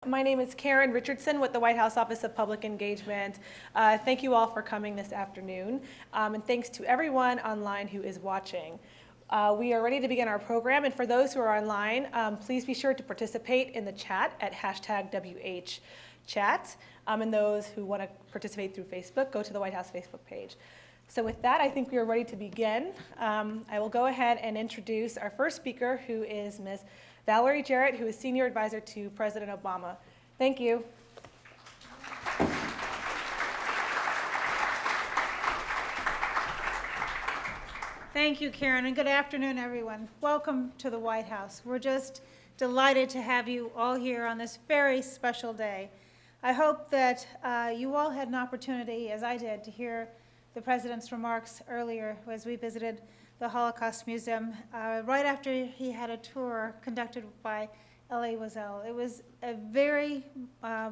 My name is Karen Richardson with the White House Office of Public Engagement. Thank you all for coming this afternoon, and thanks to everyone online who is watching. We are ready to begin our program, and for those who are online, please be sure to participate in the chat at #WHChat, and those who want to participate through Facebook, go to the White House Facebook page. So with that, I think we are ready to begin. I will go ahead and introduce our first speaker, who is Ms. Valerie Jarrett, who is Senior Advisor to President Obama. Thank you. Thank you, Karen, and good afternoon, everyone. Welcome to the White House. We're just delighted to have you all here on this very special day. I hope that you all had an opportunity, as I did, to hear the President's remarks earlier as we visited the Holocaust Museum right after he had a tour conducted by Elie Wiesel. It was a very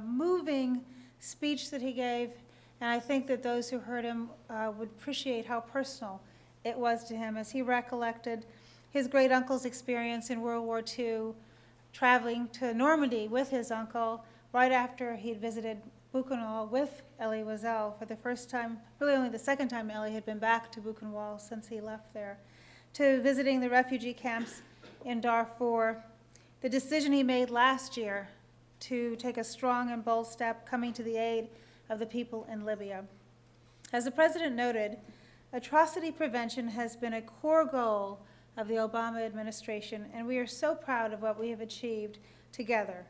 moving speech that he gave, and I think that those who heard him would appreciate how personal it was to him as he recollected his great uncle's experience in World War II, traveling to Normandy with his uncle right after he'd visited Buchenwald with Elie Wiesel for the first time, really only the second time Elie had been back to Buchenwald since he left there, to visiting the refugee camps in Darfur, the decision he made last year to take a strong and bold step coming to the aid of the people in Libya. As the President noted, atrocity prevention has been a core goal of the Obama administration, and we are so proud of what we have achieved together.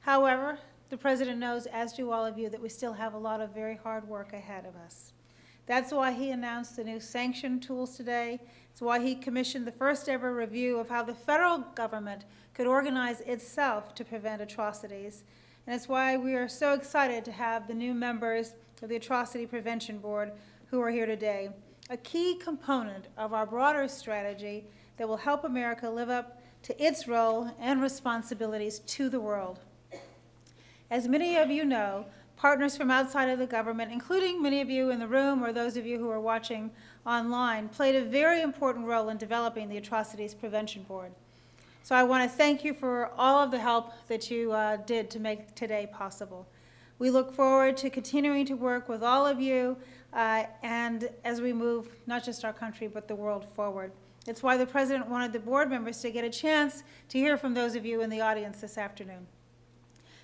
However, the President knows, as do all of you, that we still have a lot of very hard work ahead of us. That's why he announced the new sanction tools today. It's why he commissioned the first ever review of how the federal government could organize itself to prevent atrocities. And it's why we are so excited to have the new members of the Atrocity Prevention Board who are here today, a key component of our broader strategy that will help America live up to its role and responsibilities to the world. As many of you know, partners from outside of the government, including many of you in the room or those of you who are watching online, played a very important role in developing the Atrocities Prevention Board. So I want to thank you for all of the help that you did to make today possible. We look forward to continuing to work with all of you and as we move not just our country but the world forward. It's why the President wanted the board members to get a chance to hear from those of you in the audience this afternoon.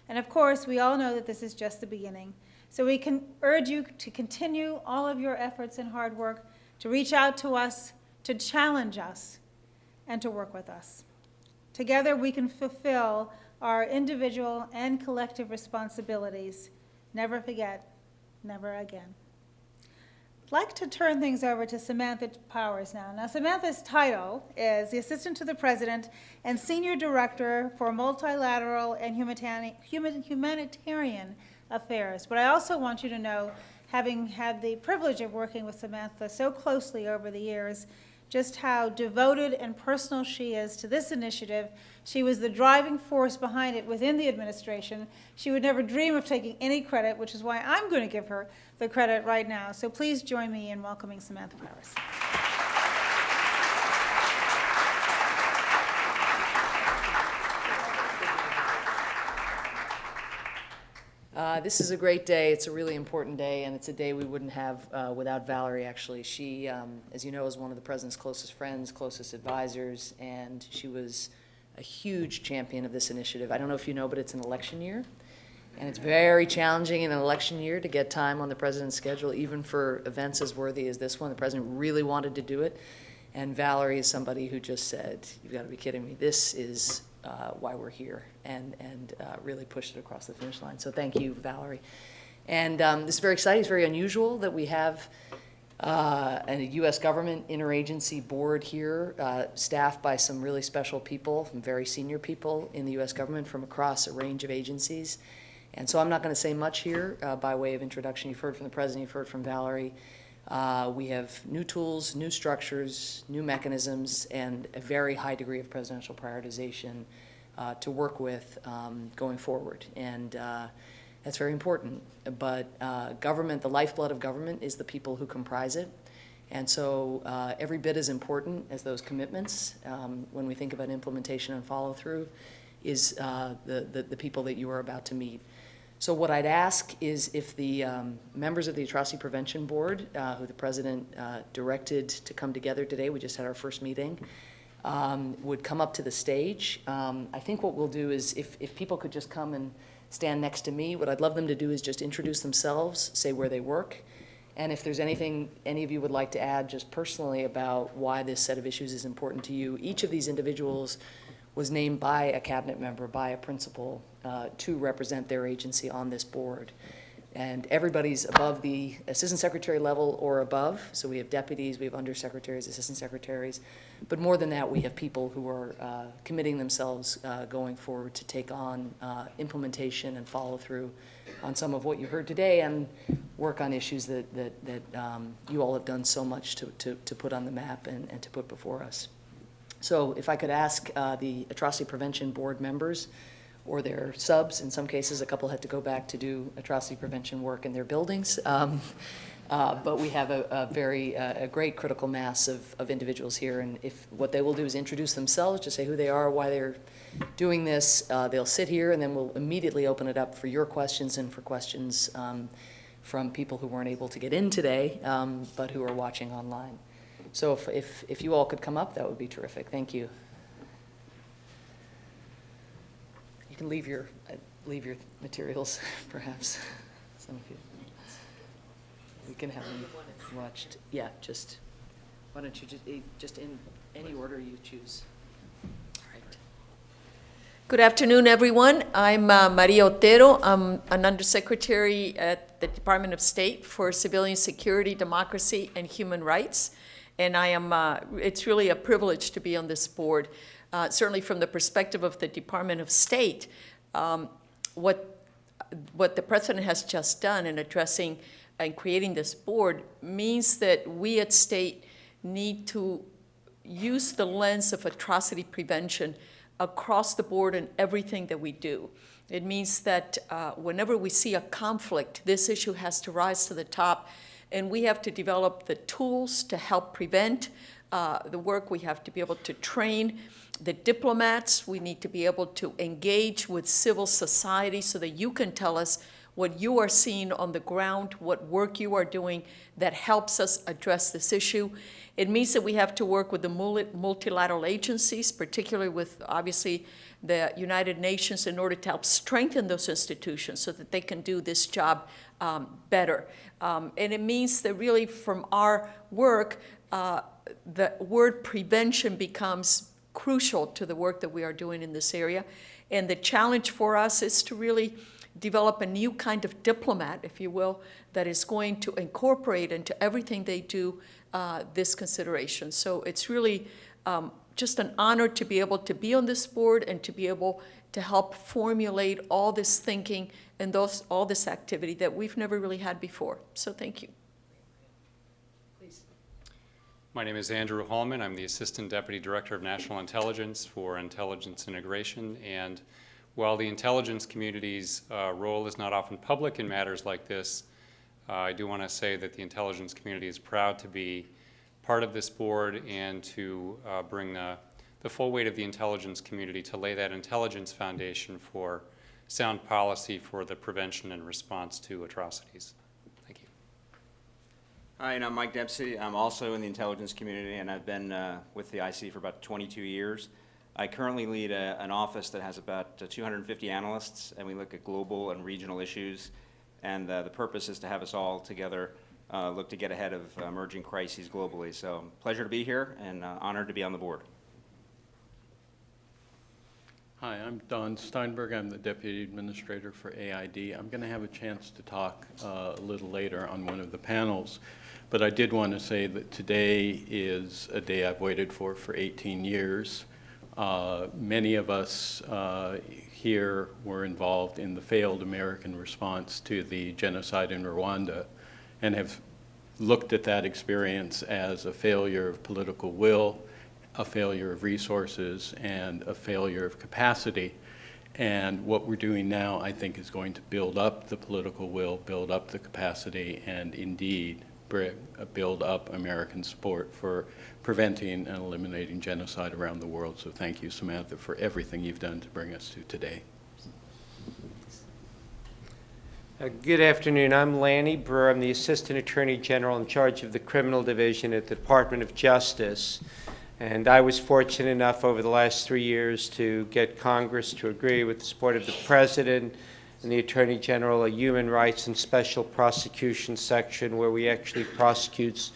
And of course, we all know that this is just the beginning. So we can urge you to continue all of your efforts and hard work, to reach out to us, to challenge us, and to work with us. Together, we can fulfill our individual and collective responsibilities. Never forget, never again. I'd like to turn things over to Samantha Powers now. Now, Samantha's title is the Assistant to the President and Senior Director for Multilateral and Humanitarian Affairs. But I also want you to know, having had the privilege of working with Samantha so closely over the years, just how devoted and personal she is to this initiative. She was the driving force behind it within the administration. She would never dream of taking any credit, which is why I'm going to give her the credit right now. So please join me in welcoming Samantha Powers. This is a great day. It's a really important day, and it's a day we wouldn't have without Valerie, actually. She, as you know, is one of the President's closest friends, closest advisors, and she was a huge champion of this initiative. I don't know if you know, but it's an election year, and it's very challenging in an election year to get time on the President's schedule, even for events as worthy as this one. The President really wanted to do it, and Valerie is somebody who just said, "You've got to be kidding me. This is why we're here," and really pushed it across the finish line. So thank you, Valerie. And this is very exciting. It's very unusual that we have a U.S. government interagency board here, staffed by some really special people, some very senior people in the U.S. government from across a range of agencies. And so I'm not going to say much here by way of introduction. You've heard from the President, you've heard from Valerie. We have new tools, new structures, new mechanisms, and a very high degree of presidential prioritization to work with going forward. And that's very important. But government, the lifeblood of government, is the people who comprise it. And so every bit as important as those commitments when we think about implementation and follow-through is the people that you are about to meet. So what I'd ask is if the members of the Atrocity Prevention Board, who the President directed to come together today, we just had our first meeting, would come up to the stage. I think what we'll do is if people could just come and stand next to me, what I'd love them to do is just introduce themselves, say where they work, and if there's anything any of you would like to add just personally about why this set of issues is important to you. Each of these individuals was named by a cabinet member, by a principal, to represent their agency on this board. And everybody's above the assistant secretary level or above. So we have deputies, we have undersecretaries, assistant secretaries. But more than that, we have people who are committing themselves going forward to take on implementation and follow through on some of what you heard today and work on issues that you all have done so much to put on the map and to put before us. So if I could ask the Atrocity Prevention Board members or their subs, in some cases a couple had to go back to do atrocity prevention work in their buildings, but we have a great critical mass of individuals here, and if what they will do is introduce themselves, just say who they are, why they're doing this, they'll sit here and then we'll immediately open it up for your questions and for questions from people who weren't able to get in today, but who are watching online. So if you all could come up, that would be terrific. Thank you. You can leave your materials, perhaps. Some of you. We can have them watched. Yeah, just why don't you just in any order you choose. All right. Good afternoon, everyone. I'm Maria Otero. I'm an undersecretary at the Department of State for Civilian Security, Democracy, and Human Rights. And I am, it's really a privilege to be on this board. Certainly from the perspective of the Department of State, what the President has just done in addressing and creating this board means that we at State need to use the lens of atrocity prevention across the board in everything that we do. It means that whenever we see a conflict, this issue has to rise to the top, and we have to develop the tools to help prevent the work. We have to be able to train the diplomats. We need to be able to engage with civil society so that you can tell us what you are seeing on the ground, what work you are doing that helps us address this issue. It means that we have to work with the multilateral agencies, particularly with, obviously, the United Nations, in order to help strengthen those institutions so that they can do this job better. And it means that really from our work, the word prevention becomes crucial to the work that we are doing in this area. And the challenge for us is to really develop a new kind of diplomat, if you will, that is going to incorporate into everything they do this consideration. So it's really just an honor to be able to be on this board and to be able to help formulate all this thinking and all this activity that we've never really had before. So thank you. Please. My name is Andrew Hallman. I'm the Assistant Deputy Director of National Intelligence for Intelligence Integration. And while the intelligence community's role is not often public in matters like this, I do want to say that the intelligence community is proud to be part of this board and to bring the full weight of the intelligence community to lay that intelligence foundation for sound policy for the prevention and response to atrocities. Thank you. Hi, and I'm Mike Dempsey. I'm also in the intelligence community, and I've been with the IC for about 22 years. I currently lead an office that has about 250 analysts, and we look at global and regional issues. And the purpose is to have us all together look to get ahead of emerging crises globally. So pleasure to be here and honored to be on the board. Hi, I'm Don Steinberg. I'm the Deputy Administrator for AID. I'm going to have a chance to talk a little later on one of the panels, but I did want to say that today is a day I've waited for 18 years. Many of us here were involved in the failed American response to the genocide in Rwanda and have looked at that experience as a failure of political will, a failure of resources, and a failure of capacity. And what we're doing now, I think, is going to build up the political will, build up the capacity, and indeed build up American support for preventing and eliminating genocide around the world. So thank you, Samantha, for everything you've done to bring us to today. Good afternoon. I'm Lanny Brewer. I'm the Assistant Attorney General in charge of the Criminal Division at the Department of Justice. And I was fortunate enough over the last 3 years to get Congress to agree with the support of the President and the Attorney General a human rights and special prosecution section where we actually prosecute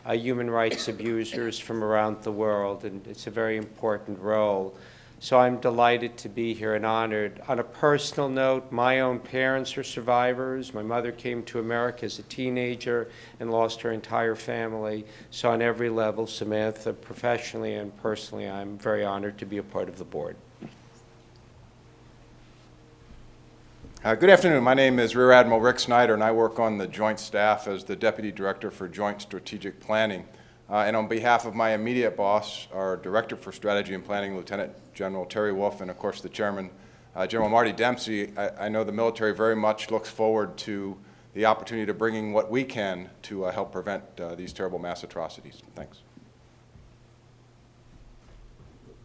human rights abusers from around the world, and it's a very important role. So I'm delighted to be here and honored. On a personal note, my own parents are survivors. My mother came to America as a teenager and lost her entire family. So on every level, Samantha, professionally and personally, I'm very honored to be a part of the board. Good afternoon. My name is Rear Admiral Rick Snyder, and I work on the Joint Staff as the Deputy Director for Joint Strategic Planning. And on behalf of my immediate boss, our Director for Strategy and Planning, Lieutenant General Terry Wolf, and of course the Chairman, General Marty Dempsey, I know the military very much looks forward to the opportunity to bringing what we can to help prevent these terrible mass atrocities. Thanks.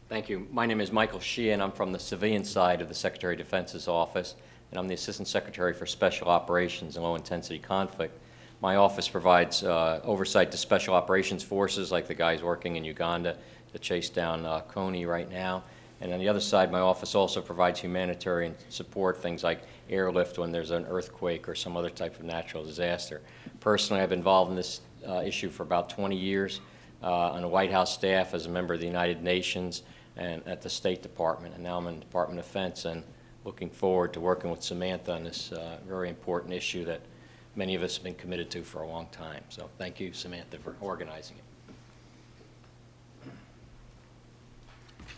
Thank you. My name is Michael Sheehan. I'm from the civilian side of the Secretary of Defense's office, and I'm the Assistant Secretary for Special Operations and Low-Intensity Conflict. My office provides oversight to special operations forces like the guys working in Uganda to chase down Kony right now. And on the other side, my office also provides humanitarian support, things like airlift when there's an earthquake or some other type of natural disaster. Personally, I've been involved in this issue for about 20 years on the White House staff as a member of the United Nations and at the State Department, and now I'm in the Department of Defense, and looking forward to working with Samantha on this very important issue that many of us have been committed to for a long time. So thank you, Samantha, for organizing it.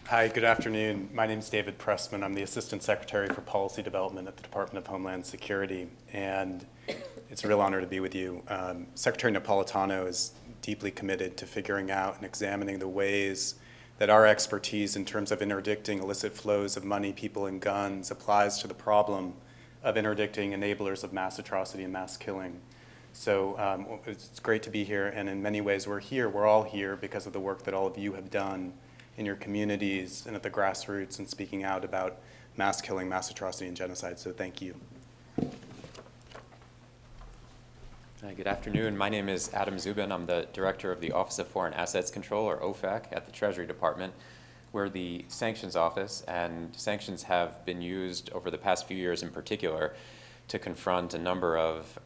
Hi, good afternoon. My name is David Pressman. I'm the Assistant Secretary for Policy Development at the Department of Homeland Security, and it's a real honor to be with you. Secretary Napolitano is deeply committed to figuring out and examining the ways that our expertise in terms of interdicting illicit flows of money, people, and guns applies to the problem of interdicting enablers of mass atrocity and mass killing. So it's great to be here, and in many ways we're all here because of the work that all of you have done in your communities and at the grassroots and speaking out about mass killing, mass atrocity, and genocide, so thank you. Hi, good afternoon. My name is Adam Zubin. I'm the Director of the Office of Foreign Assets Control, or OFAC, at the Treasury Department. We're the sanctions office, and sanctions have been used over the past few years in particular to confront a number of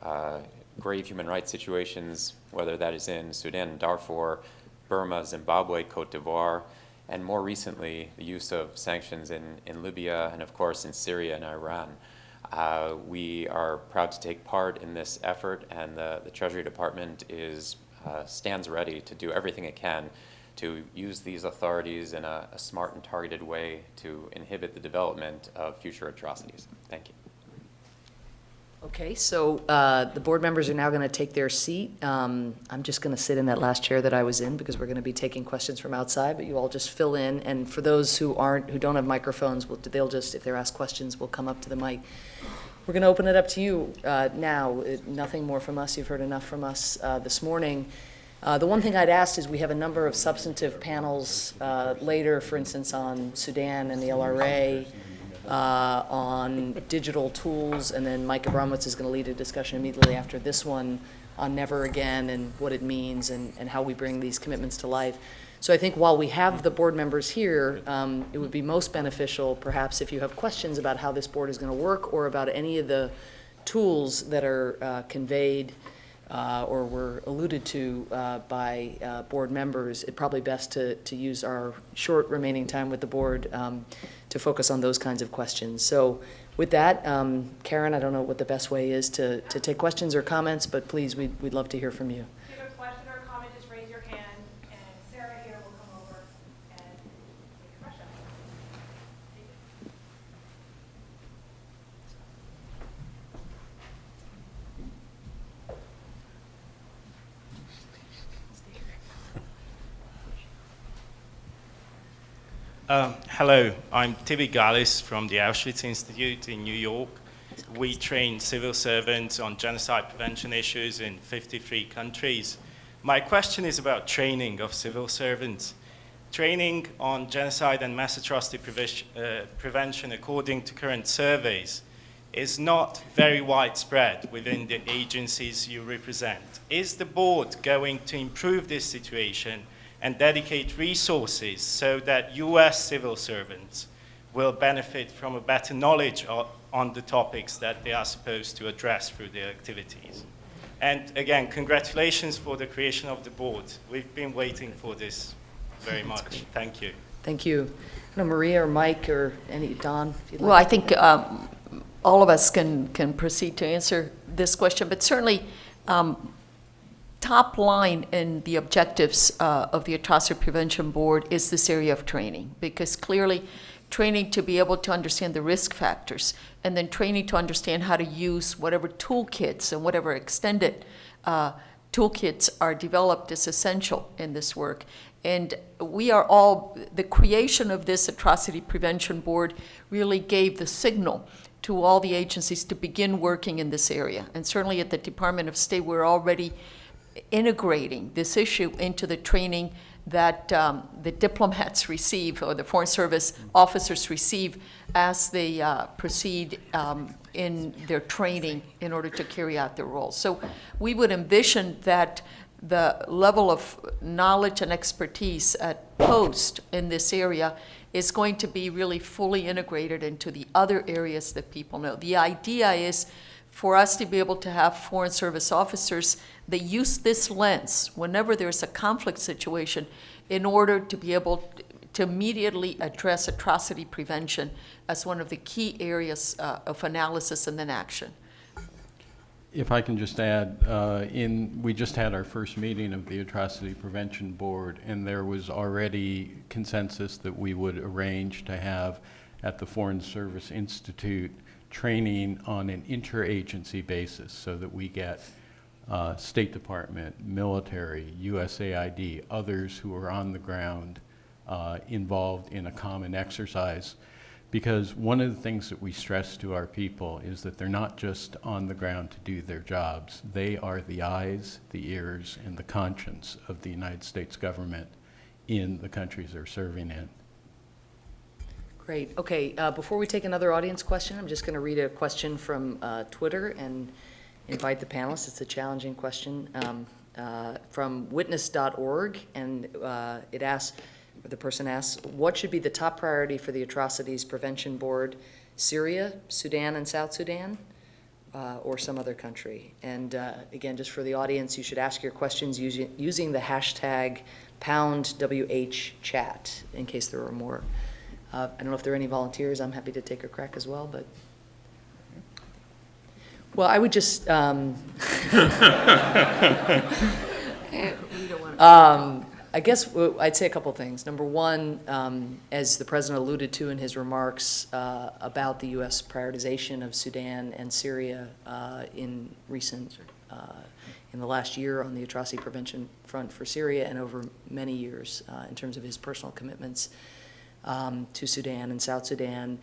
grave human rights situations, whether that is in Sudan and Darfur, Burma, Zimbabwe, Cote d'Ivoire, and more recently, the use of sanctions in Libya and, of course, in Syria and Iran. We are proud to take part in this effort, and the Treasury Department stands ready to do everything it can to use these authorities in a smart and targeted way to inhibit the development of future atrocities. Thank you. Okay, so the board members are now going to take their seat. I'm just going to sit in that last chair that I was in because we're going to be taking questions from outside, but you all just fill in. And for those who don't have microphones, they'll just, if they're asked questions, will come up to the mic. We're going to open it up to you now. Nothing more from us. You've heard enough from us this morning. The one thing I'd ask is we have a number of substantive panels later, for instance, on Sudan and the LRA, on digital tools, and then Mike Abramowitz is going to lead a discussion immediately after this one on Never Again and what it means and how we bring these commitments to life. So I think while we have the board members here, it would be most beneficial perhaps if you have questions about how this board is going to work or about any of the tools that are conveyed or were alluded to by board members. It's probably best to use our short remaining time with the board to focus on those kinds of questions. So with that, Karen, I don't know what the best way is to take questions or comments, but please, we'd love to hear from you. If you have a question or a comment, just raise your hand, and Sarah here will come over and take your question. Hello, I'm Tibi Gallis from the Auschwitz Institute in New York, we train civil servants on genocide prevention issues in 53 countries. My question is about training of civil servants. Training on genocide and mass atrocity prevention, according to current surveys, is not very widespread within the agencies you represent. Is the board going to improve this situation and dedicate resources so that US civil servants will benefit from a better knowledge on the topics that they are supposed to address through their activities? And again, congratulations for the creation of the board. We've been waiting for this very much. Thank you. Thank you. I don't know, Maria or Mike or Don, if you'd like. Well, I think all of us can proceed to answer this question, but certainly top line in the objectives of the Atrocity Prevention Board is this area of training, because clearly training to be able to understand the risk factors, and then training to understand how to use whatever toolkits and whatever extended toolkits are developed is essential in this work. And we are all, the creation of this Atrocity Prevention Board really gave the signal to all the agencies to begin working in this area. And certainly at the Department of State, we're already integrating this issue into the training that the diplomats receive, or the Foreign Service officers receive as they proceed in their training in order to carry out their roles. So we would envision that the level of knowledge and expertise at post in this area is going to be really fully integrated into the other areas that people know. The idea is for us to be able to have Foreign Service officers that use this lens whenever there's a conflict situation in order to be able to immediately address atrocity prevention as one of the key areas of analysis and then action. If I can just add, we just had our first meeting of the Atrocity Prevention Board, and there was already consensus that we would arrange to have at the Foreign Service Institute training on an interagency basis, so that we get State Department, military, USAID, others who are on the ground involved in a common exercise. Because one of the things that we stress to our people is that they're not just on the ground to do their jobs. They are the eyes, the ears, and the conscience of the United States government in the countries they're serving in. Great. Okay, before we take another audience question, I'm just going to read a question from Twitter and invite the panelists. It's a challenging question from witness.org, and it asks, the person asks, what should be the top priority for the Atrocities Prevention Board? Syria, Sudan, and South Sudan, or some other country? And again, just for the audience, you should ask your questions using the hashtag #WHChat in case there are more. I don't know if there are any volunteers. I'm happy to take a crack as well, but. Well, I would just, I guess I'd say a couple things. Number one, as the President alluded to in his remarks about the U.S. prioritization of Sudan and Syria in the last year on the atrocity prevention front for Syria and over many years in terms of his personal commitments to Sudan and South Sudan,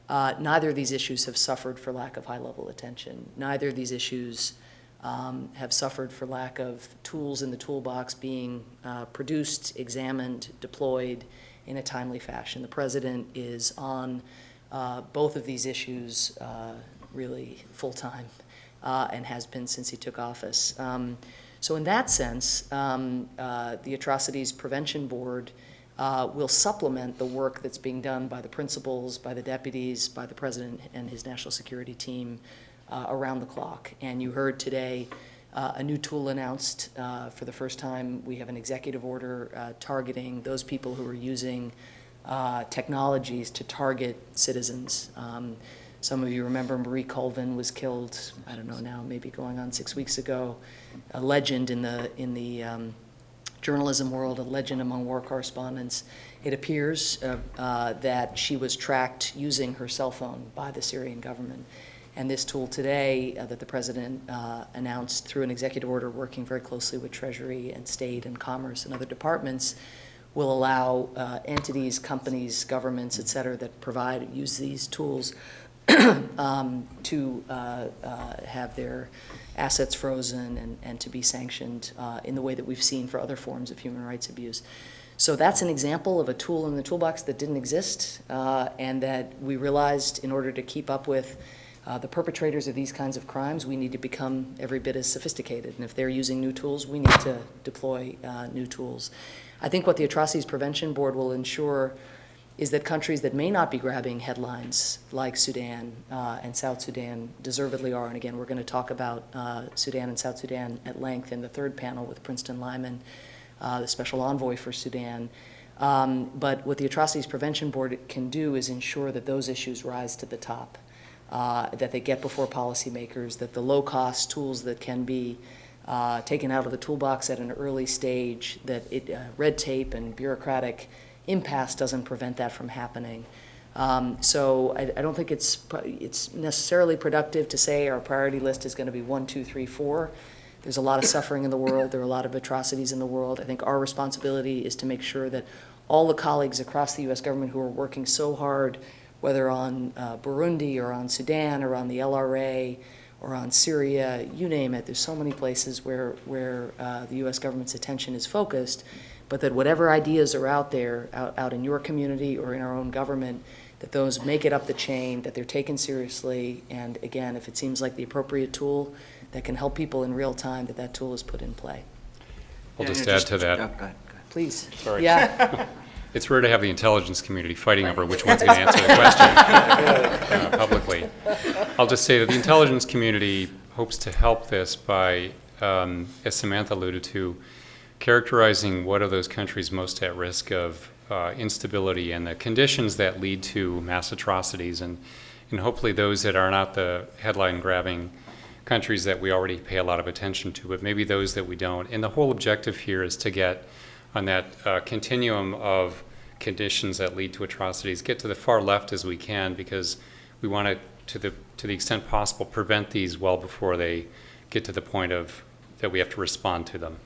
neither of these issues have suffered for lack of high-level attention. Neither of these issues have suffered for lack of tools in the toolbox being produced, examined, deployed in a timely fashion. The President is on both of these issues really full-time and has been since he took office. So in that sense, the Atrocities Prevention Board will supplement the work that's being done by the principals, by the deputies, by the President and his national security team around the clock. And you heard today a new tool announced for the first time. We have an executive order targeting those people who are using technologies to target citizens. Some of you remember Marie Colvin was killed, I don't know now, maybe going on 6 weeks ago. A legend in the journalism world, a legend among war correspondents. It appears that she was tracked using her cell phone by the Syrian government. And this tool today that the President announced through an executive order working very closely with Treasury and State and Commerce and other departments will allow entities, companies, governments, et cetera, that use these tools to have their assets frozen and to be sanctioned in the way that we've seen for other forms of human rights abuse. So that's an example of a tool in the toolbox that didn't exist and that we realized in order to keep up with the perpetrators of these kinds of crimes, we need to become every bit as sophisticated. And if they're using new tools, we need to deploy new tools. I think what the Atrocities Prevention Board will ensure is that countries that may not be grabbing headlines, like Sudan and South Sudan, deservedly are. And again, we're going to talk about Sudan and South Sudan at length in the third panel with Princeton Lyman, the special envoy for Sudan. But what the Atrocities Prevention Board can do is ensure that those issues rise to the top, that they get before policymakers, that the low-cost tools that can be taken out of the toolbox at an early stage, that red tape and bureaucratic impasse doesn't prevent that from happening. So I don't think it's necessarily productive to say our priority list is going to be 1, 2, 3, 4. There's a lot of suffering in the world. There are a lot of atrocities in the world. I think our responsibility is to make sure that all the colleagues across the U.S. government who are working so hard, whether on Burundi or on Sudan or on the LRA or on Syria, you name it, there's so many places where the U.S. government's attention is focused, but that whatever ideas are out there, out in your community or in our own government, that those make it up the chain, that they're taken seriously, and again, if it seems like the appropriate tool that can help people in real time, that tool is put in play. I'll just add to that. Go ahead. Please. Sorry. Yeah. It's rare to have the intelligence community fighting over which one's going to answer the question publicly. I'll just say that the intelligence community hopes to help this by, as Samantha alluded to, characterizing what are those countries most at risk of instability and the conditions that lead to mass atrocities, and hopefully those that are not the headline-grabbing countries that we already pay a lot of attention to, but maybe those that we don't. And the whole objective here is to get on that continuum of conditions that lead to atrocities, get to the far left as we can, because we want to the extent possible, prevent these well before they get to the point of that we have to respond to them.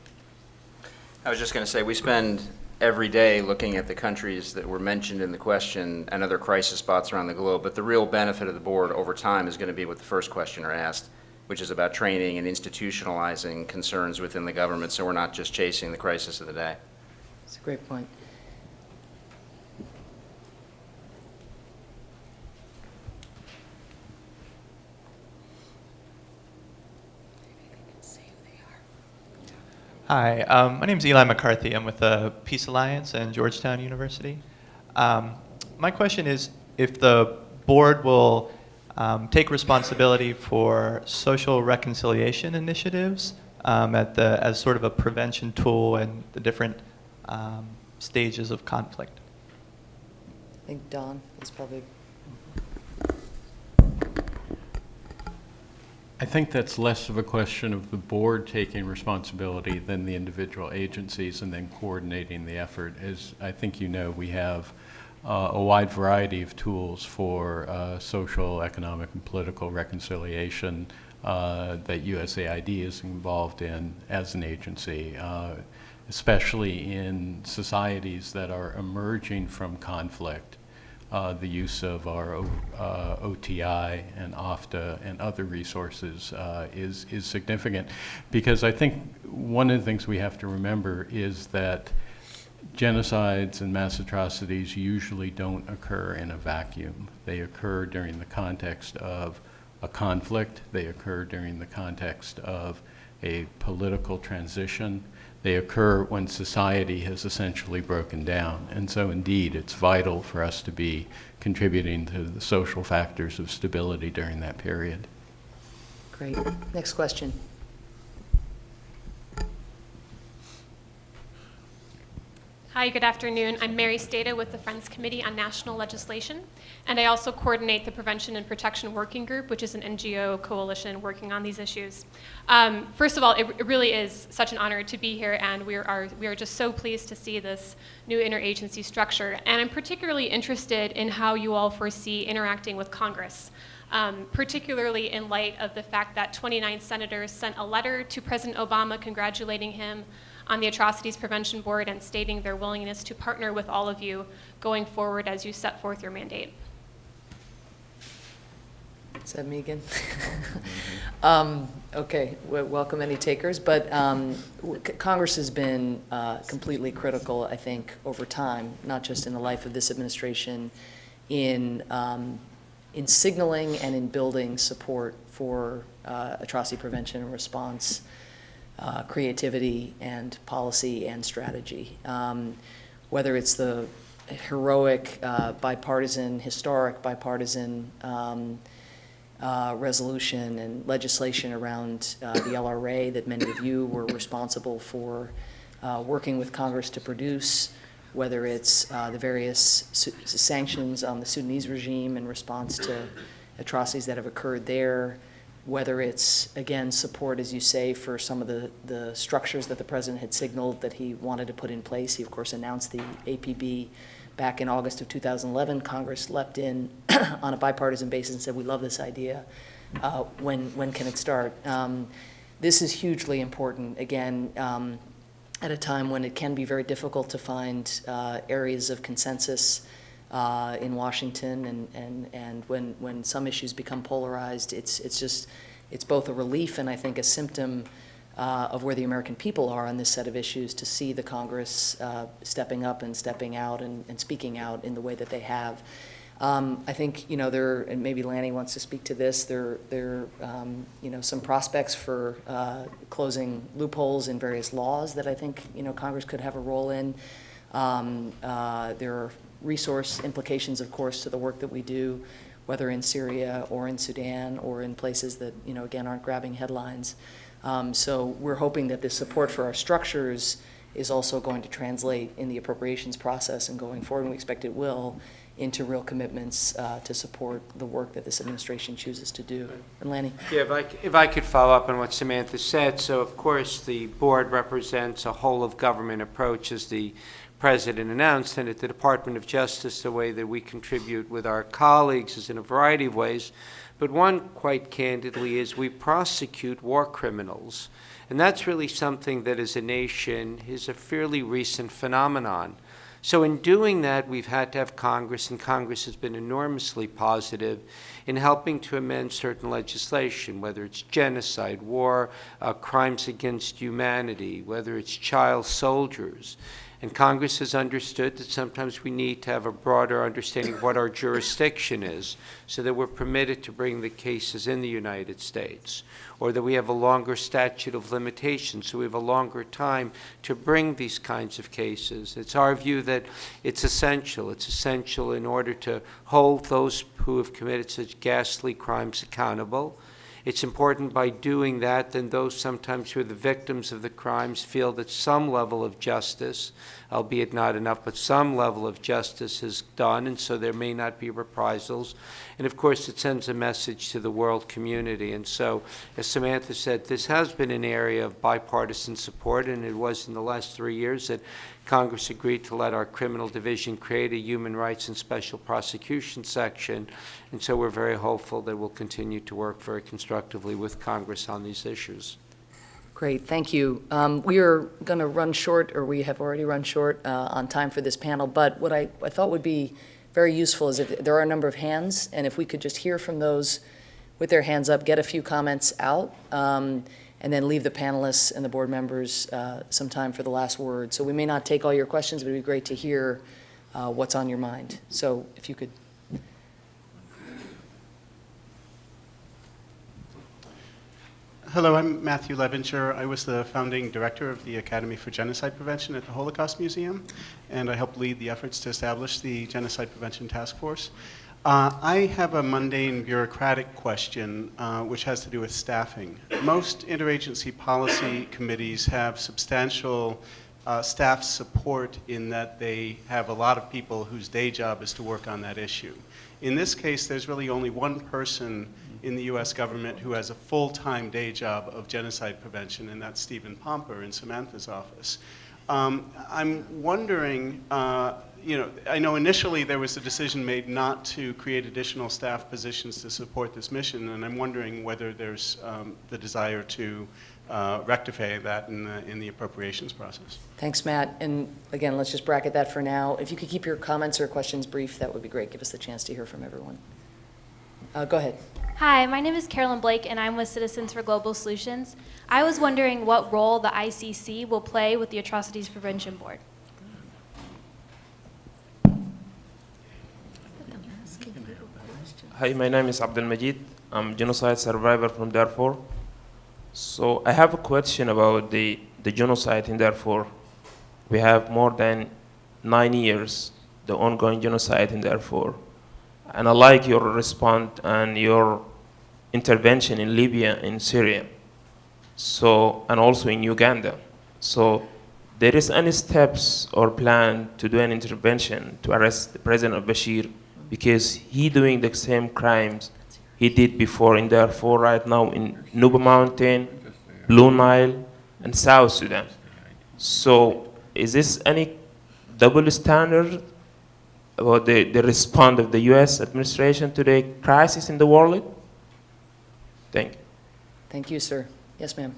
I was just going to say, we spend every day looking at the countries that were mentioned in the question and other crisis spots around the globe, but the real benefit of the board over time is going to be what the first questioner asked, which is about training and institutionalizing concerns within the government, so we're not just chasing the crisis of the day. That's a great point. Hi, my name is Eli McCarthy. I'm with the Peace Alliance and Georgetown University. My question is if the board will take responsibility for social reconciliation initiatives as sort of a prevention tool in the different stages of conflict. I think Don is probably... I think that's less of a question of the board taking responsibility than the individual agencies and then coordinating the effort. As I think you know, we have a wide variety of tools for social, economic, and political reconciliation that USAID is involved in as an agency, especially in societies that are emerging from conflict. The use of our OTI and OFTA and other resources is significant, because I think one of the things we have to remember is that genocides and mass atrocities usually don't occur in a vacuum. They occur during the context of a conflict. They occur during the context of a political transition. They occur when society has essentially broken down. And so indeed, it's vital for us to be contributing to the social factors of stability during that period. Great. Next question. Hi, good afternoon. I'm Mary Stata with the Friends Committee on National Legislation, and I also coordinate the Prevention and Protection Working Group, which is an NGO coalition working on these issues. First of all, it really is such an honor to be here, and we are just so pleased to see this new interagency structure. And I'm particularly interested in how you all foresee interacting with Congress, particularly in light of the fact that 29 senators sent a letter to President Obama congratulating him on the Atrocities Prevention Board and stating their willingness to partner with all of you going forward as you set forth your mandate. Is that me again? Okay, welcome any takers, but Congress has been completely critical, I think, over time, not just in the life of this administration, in signaling and in building support for atrocity prevention and response, creativity and policy and strategy. Whether it's the heroic, historic bipartisan resolution and legislation around the LRA that many of you were responsible for working with Congress to produce, whether it's the various sanctions on the Sudanese regime in response to atrocities that have occurred there, whether it's, again, support, as you say, for some of the structures that the president had signaled that he wanted to put in place. He, of course, announced the APB back in August of 2011. Congress leapt in on a bipartisan basis and said, we love this idea. When can it start? This is hugely important, again, at a time when it can be very difficult to find areas of consensus in Washington, and when some issues become polarized, it's both a relief and I think a symptom of where the American people are on this set of issues, to see the Congress stepping up and stepping out and speaking out in the way that they have. I think, and maybe Lanny wants to speak to this, there are some prospects for closing loopholes in various laws that I think, Congress could have a role in. There are resource implications, of course, to the work that we do, whether in Syria or in Sudan or in places that, again, aren't grabbing headlines. So we're hoping that this support for our structures is also going to translate in the appropriations process and going forward, and we expect it will, into real commitments to support the work that this administration chooses to do. And Lanny? Yeah, if I could follow up on what Samantha said. So, of course, the board represents a whole-of-government approach, as the President announced, and at the Department of Justice, the way that we contribute with our colleagues is in a variety of ways. But one, quite candidly, is we prosecute war criminals. And that's really something that, as a nation, is a fairly recent phenomenon. So in doing that, we've had to have Congress, and Congress has been enormously positive in helping to amend certain legislation, whether it's genocide, war, crimes against humanity, whether it's child soldiers. And Congress has understood that sometimes we need to have a broader understanding of what our jurisdiction is, so that we're permitted to bring the cases in the United States, or that we have a longer statute of limitations, so we have a longer time to bring these kinds of cases. It's our view that it's essential. It's essential in order to hold those who have committed such ghastly crimes accountable. It's important by doing that, then those sometimes who are the victims of the crimes feel that some level of justice, albeit not enough, but some level of justice is done, and so there may not be reprisals. And of course, it sends a message to the world community. And so, as Samantha said, this has been an area of bipartisan support, and it was in the last 3 years that Congress agreed to let our criminal division create a human rights and special prosecution section. And so we're very hopeful that we'll continue to work very constructively with Congress on these issues. Great, thank you. We are going to run short, or we have already run short on time for this panel, but what I thought would be very useful is if there are a number of hands, and if we could just hear from those with their hands up, get a few comments out, and then leave the panelists and the board members some time for the last word. So we may not take all your questions, but it would be great to hear what's on your mind. So if you could. Hello, I'm Matthew Levinger. I was the founding director of the Academy for Genocide Prevention at the Holocaust Museum, and I helped lead the efforts to establish the Genocide Prevention Task Force. I have a mundane bureaucratic question which has to do with staffing. Most interagency policy committees have substantial staff support in that they have a lot of people whose day job is to work on that issue. In this case, there's really only one person in the U.S. government who has a full-time day job of genocide prevention, and that's Stephen Pomper in Samantha's office. I'm wondering, I know initially there was a decision made not to create additional staff positions to support this mission, and I'm wondering whether there's the desire to rectify that in the appropriations process. Thanks, Matt. And again, let's just bracket that for now. If you could keep your comments or questions brief, that would be great. Give us the chance to hear from everyone. Go ahead. Hi, my name is Carolyn Blake, and I'm with Citizens for Global Solutions. I was wondering what role the ICC will play with the Atrocities Prevention Board. Hi, my name is Abdel Majid. I'm a genocide survivor from Darfur. So I have a question about the genocide in Darfur. We have more than 9 years, the ongoing genocide in Darfur. And I like your response and your intervention in Libya and Syria. So, and also in Uganda. So there is any steps or plan to do an intervention to arrest the President of Bashir, because he doing the same crimes he did before in Darfur right now in Nuba Mountain, Blue Nile, and South Sudan. So is this any double standard about the response of the US administration to the crisis in the world? Thank you. Thank you, sir. Yes, ma'am.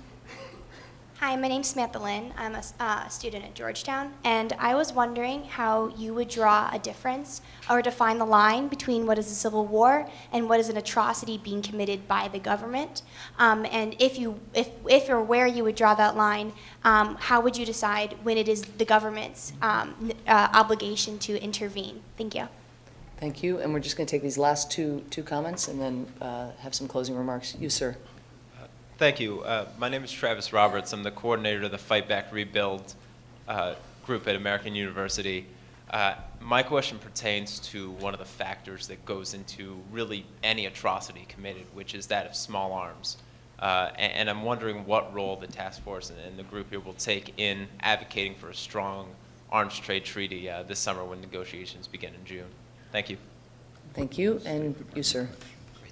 Hi, my name's Samantha Lynn. I'm a student at Georgetown, and I was wondering how you would draw a difference or define the line between what is a civil war and what is an atrocity being committed by the government. And if or where you would draw that line, how would you decide when it is the government's obligation to intervene? Thank you. Thank you. And we're just going to take these last two comments and then have some closing remarks. You, sir. Thank you. My name is Travis Roberts. I'm the coordinator of the Fight Back Rebuild group at American University. My question pertains to one of the factors that goes into really any atrocity committed, which is that of small arms. And I'm wondering what role the task force and the group here will take in advocating for a strong arms trade treaty this summer when negotiations begin in June. Thank you. Thank you. And you, sir.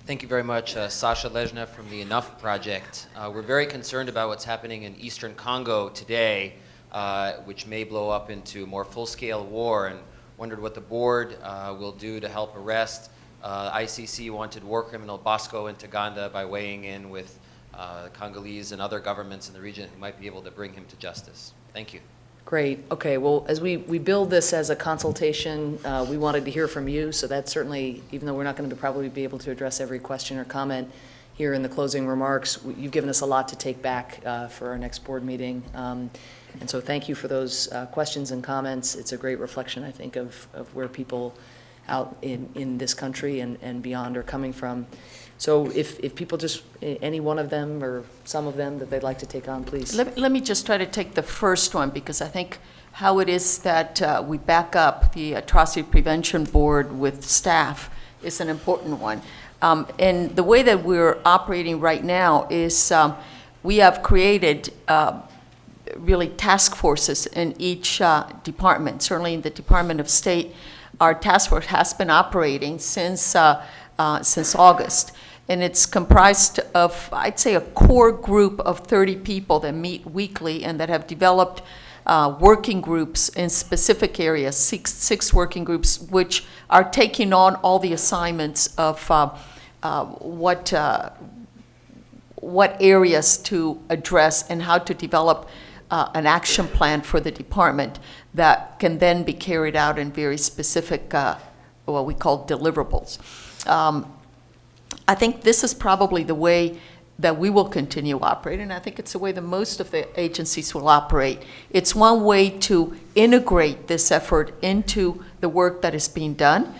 Thank you very much. Sasha Lezhnev from the Enough Project. We're very concerned about what's happening in eastern Congo today, which may blow up into more full-scale war, and wondered what the board will do to help arrest ICC wanted war criminal Bosco Ntaganda by weighing in with Congolese and other governments in the region who might be able to bring him to justice. Thank you. Great. Okay. Well, as we build this as a consultation, we wanted to hear from you. So that's certainly, even though we're not going to probably be able to address every question or comment here in the closing remarks, you've given us a lot to take back for our next board meeting. And so thank you for those questions and comments. It's a great reflection, I think, of where people out in this country and beyond are coming from. So if people just, any one of them or some of them that they'd like to take on, please. Let me just try to take the first one, because I think how it is that we back up the Atrocity Prevention Board with staff is an important one. And the way that we're operating right now is we have created really task forces in each department. Certainly in the Department of State, our task force has been operating since August. And it's comprised of, I'd say, a core group of 30 people that meet weekly and that have developed working groups in specific areas, six working groups, which are taking on all the assignments of what areas to address and how to develop an action plan for the department that can then be carried out in very specific, what we call deliverables. I think this is probably the way that we will continue operating, and I think it's the way that most of the agencies will operate. It's one way to integrate this effort into the work that is being done.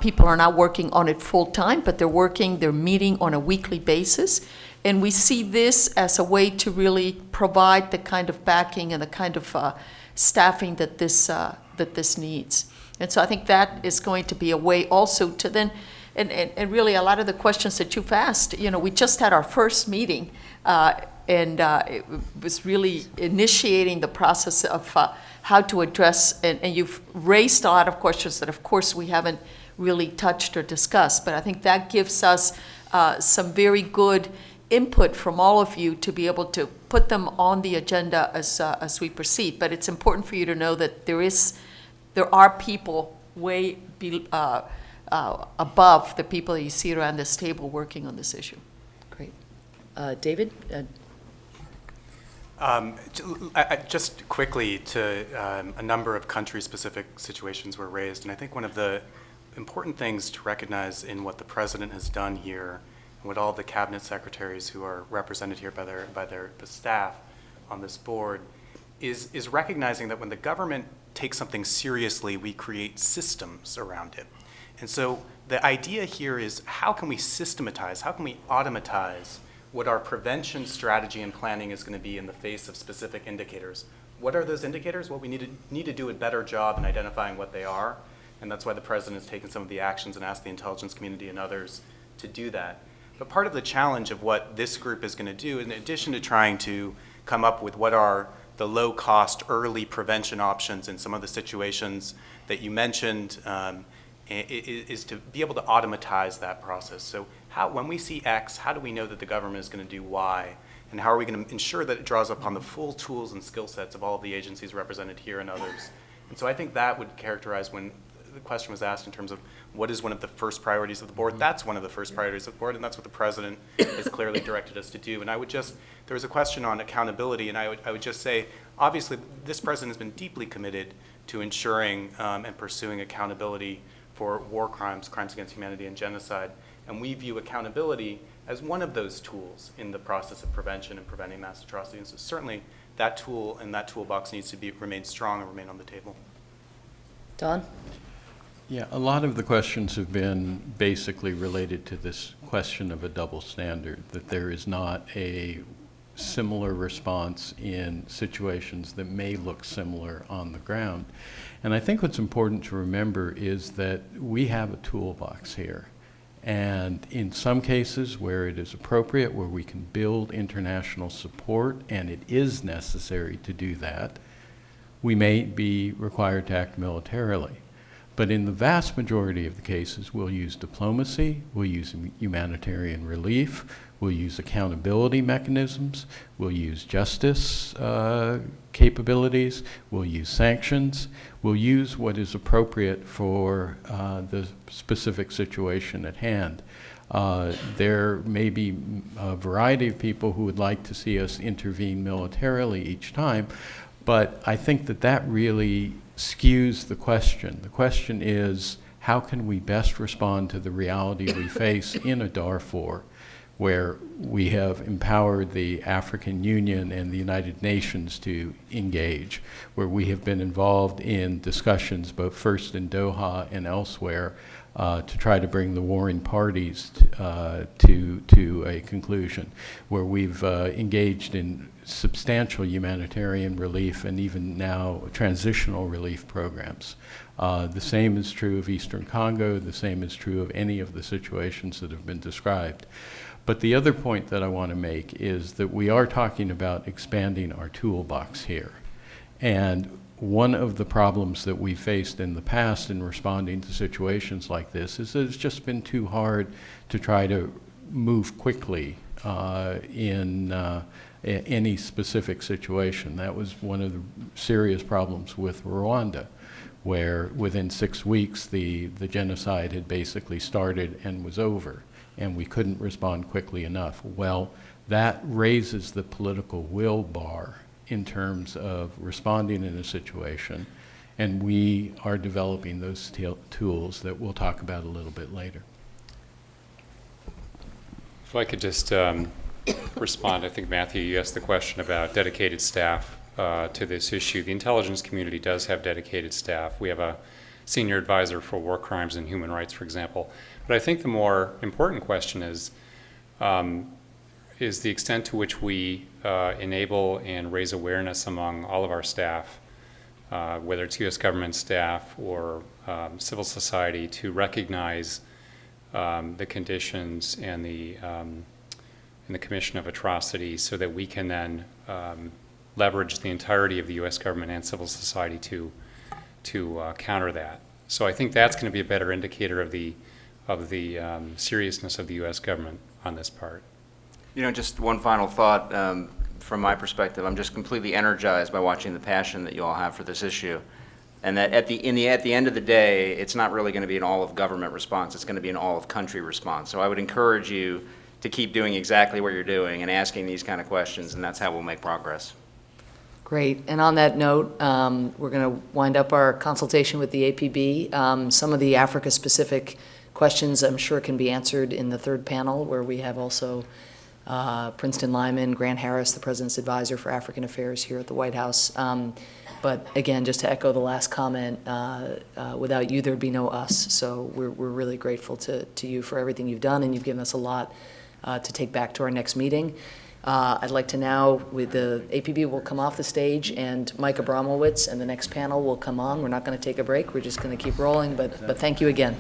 People are not working on it full time, but they're meeting on a weekly basis. And we see this as a way to really provide the kind of backing and the kind of staffing that this needs. And so I think that is going to be a way also to then, and really a lot of the questions that you've asked, we just had our first meeting, and it was really initiating the process of how to address, and you've raised a lot of questions that of course we haven't really touched or discussed, but I think that gives us some very good input from all of you to be able to put them on the agenda as we proceed. But it's important for you to know that there are people way above the people that you see around this table working on this issue. Great. David? Just quickly, to a number of country-specific situations were raised, and I think one of the important things to recognize in what the president has done here, and what all the cabinet secretaries who are represented here by the staff on this board, is recognizing that when the government takes something seriously, we create systems around it. And so the idea here is, how can we systematize, how can we automatize what our prevention strategy and planning is going to be in the face of specific indicators? What are those indicators? Well, we need to do a better job in identifying what they are, and that's why the president has taken some of the actions and asked the intelligence community and others to do that. But part of the challenge of what this group is going to do, in addition to trying to come up with what are the low-cost early prevention options in some of the situations that you mentioned, is to be able to automatize that process. So when we see X, how do we know that the government is going to do Y? And how are we going to ensure that it draws upon the full tools and skill sets of all of the agencies represented here and others? And so I think that would characterize, when the question was asked in terms of what is one of the first priorities of the board, that's one of the first priorities of the board, and that's what the president has clearly directed us to do. And I would just, there was a question on accountability, and I would just say, obviously, this president has been deeply committed to ensuring and pursuing accountability for war crimes, crimes against humanity, and genocide. And we view accountability as one of those tools in the process of prevention and preventing mass atrocities. And so certainly that tool and that toolbox needs to remain strong and remain on the table. Don? Yeah, a lot of the questions have been basically related to this question of a double standard, that there is not a similar response in situations that may look similar on the ground. And I think what's important to remember is that we have a toolbox here. And in some cases where it is appropriate, where we can build international support, and it is necessary to do that, we may be required to act militarily. But in the vast majority of the cases, we'll use diplomacy, we'll use humanitarian relief, we'll use accountability mechanisms, we'll use justice capabilities, we'll use sanctions, we'll use what is appropriate for the specific situation at hand. There may be a variety of people who would like to see us intervene militarily each time, but I think that that really skews the question. The question is, how can we best respond to the reality we face in a Darfur, where we have empowered the African Union and the United Nations to engage, where we have been involved in discussions both first in Doha and elsewhere to try to bring the warring parties to a conclusion, where we've engaged in substantial humanitarian relief and even now transitional relief programs. The same is true of Eastern Congo, the same is true of any of the situations that have been described. But the other point that I want to make is that we are talking about expanding our toolbox here. And one of the problems that we faced in the past in responding to situations like this is that it's just been too hard to try to move quickly in any specific situation. That was one of the serious problems with Rwanda, where within 6 weeks the genocide had basically started and was over, and we couldn't respond quickly enough. Well, that raises the political will bar in terms of responding in a situation, and we are developing those tools that we'll talk about a little bit later. If I could just respond, I think, Matthew, you asked the question about dedicated staff to this issue. The intelligence community does have dedicated staff. We have a senior advisor for war crimes and human rights, for example. But I think the more important question is the extent to which we enable and raise awareness among all of our staff, whether it's U.S. government staff or civil society, to recognize the conditions and the commission of atrocities, so that we can then leverage the entirety of the U.S. government and civil society to counter that. So I think that's going to be a better indicator of the seriousness of the U.S. government on this part. You know, just one final thought from my perspective. I'm just completely energized by watching the passion that you all have for this issue, and that at the end of the day, it's not really going to be an all-of-government response. It's going to be an all-of-country response. So I would encourage you to keep doing exactly what you're doing and asking these kind of questions, and that's how we'll make progress. Great. And on that note, we're going to wind up our consultation with the APB. Some of the Africa-specific questions, I'm sure, can be answered in the third panel, where we have also Princeton Lyman, Grant Harris, the President's Advisor for African Affairs here at the White House. But again, just to echo the last comment, without you, there'd be no us. So we're really grateful to you for everything you've done, and you've given us a lot to take back to our next meeting. I'd like to now, with the APB will come off the stage, and Mike Abramowitz and the next panel will come on. We're not going to take a break. We're just going to keep rolling, but thank you again.